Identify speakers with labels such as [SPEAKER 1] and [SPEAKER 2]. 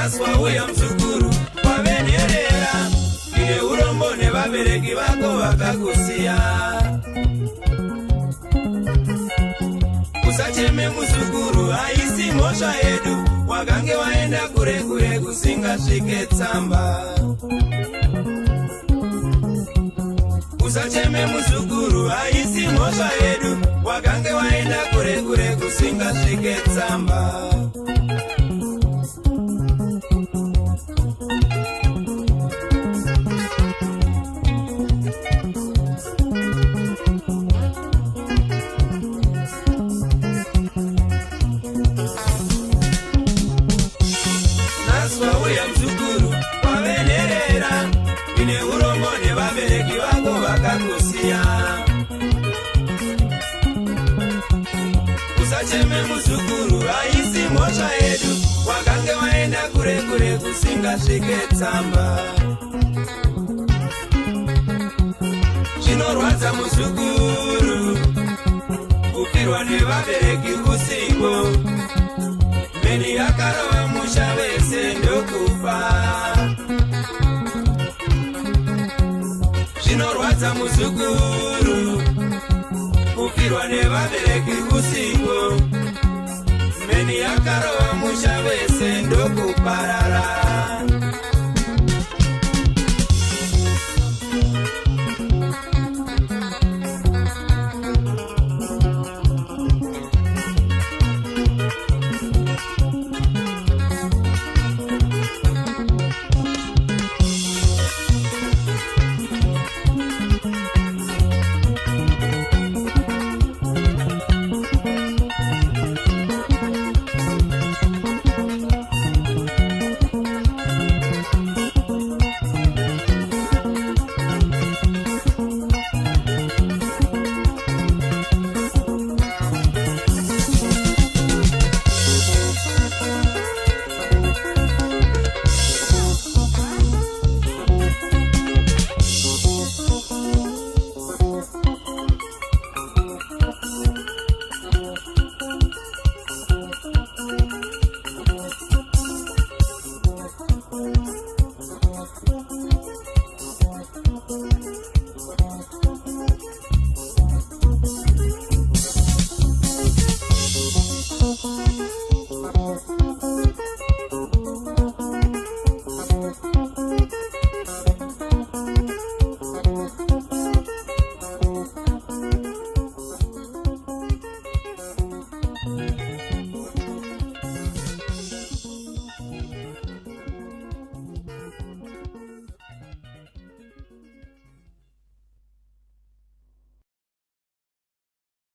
[SPEAKER 1] Naswa uya mzukuru wavenerera, ine urombo nevabereki vako vakakusiya. Usacheme muzukuru, haisi mhosva yedu, wakange waenda kure kure kusingasvike tsamba. Usacheme muzukuru, haisi mhosva yedu, wakange waenda kure kure kusingasvike tsamba. Usacheme muzukuru, haisi mhosva yedu, wakange waenda kure kure kusingasvike tsamba. Zvinorwadza muzukuru, kufirwa nevabereki usiku, mheni yakarova musha wese ndokufa. Zvinorwadza muzukuru, kufirwa nevabereki usiku, mheni yakarova musha wese ndokuparara.